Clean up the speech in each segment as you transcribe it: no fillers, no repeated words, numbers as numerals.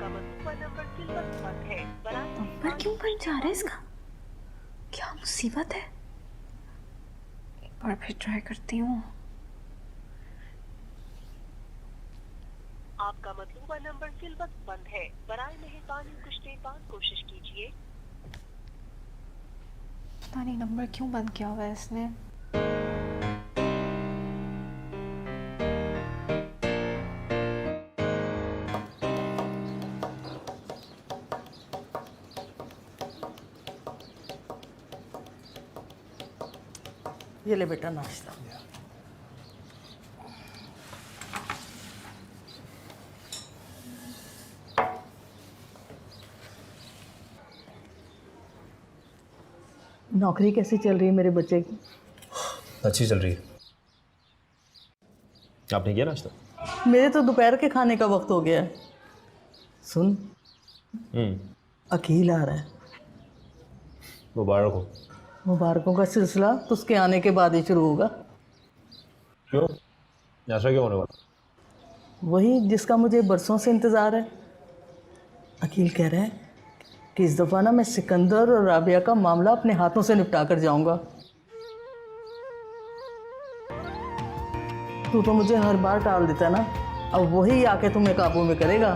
Number क्यों बंद जा रहा है इसका? क्या मुसीबत है? एक बार फिर ट्राई करती हूँ। आपका मतलूबा नंबर फिलवक्त बंद है। बराए मेहरबानी कुछ देर बाद कोशिश कीजिए। पता नहीं नंबर क्यों बंद किया हुआ है इसने। ये ले बेटा नाश्ता। नौकरी कैसी चल रही है मेरे बच्चे की? अच्छी चल रही है। आपने किया नाश्ता? मेरे तो दोपहर के खाने का वक्त हो गया है। सुन, अकील आ रहा है। मुबारक हो। मुबारकों का सिलसिला तो उसके आने के बाद ही शुरू होगा। क्यों? ऐसा क्यों होने वाला? वही जिसका मुझे बरसों से इंतज़ार है। अकील कह रहा है कि इस दफ़ा ना मैं सिकंदर और राबिया का मामला अपने हाथों से निपटा कर जाऊंगा। तू तो मुझे हर बार टाल देता ना, अब वही आके तुम्हें काबू में करेगा।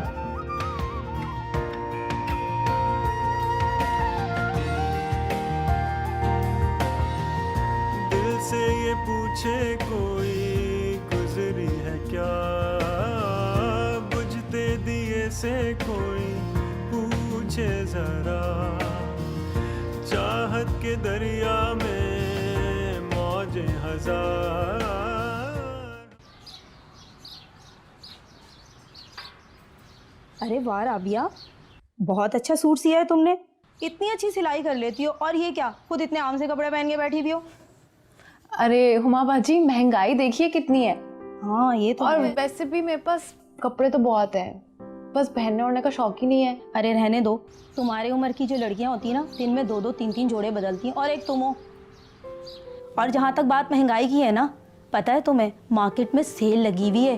दिल से ये पूछे कोई गुजरी है क्या, बुझते दिए से कोई पूछे जरा, चाहत के दरिया में मौजें हजार। अरे वाह राबिया, बहुत अच्छा सूट सिया है तुमने। इतनी अच्छी सिलाई कर लेती हो, और ये क्या खुद इतने आम से कपड़े पहन के बैठी भी हो? अरे हुमा बाजी, महंगाई देखिए कितनी है। हाँ ये तो और है। वैसे भी मेरे पास कपड़े तो बहुत हैं, बस पहनने ओढ़ने का शौक ही नहीं है। अरे रहने दो, तुम्हारी उम्र की जो लड़कियां होती हैं ना, दिन में 2-2 3-3 जोड़े बदलती हैं, और एक तुम हो। और जहाँ तक बात महंगाई की है ना, पता है तुम्हें मार्केट में सेल लगी हुई है।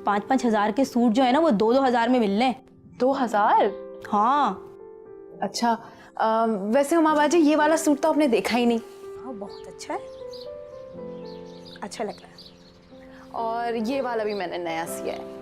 5-5 हज़ार के सूट जो है ना, वो 2-2 हज़ार में मिल रहे हैं। 2000? हाँ। अच्छा, वैसे हुमा बाजी ये वाला सूट तो आपने देखा ही नहीं। हाँ बहुत अच्छा है, अच्छा लग रहा है। और ये वाला भी मैंने नया सिया है।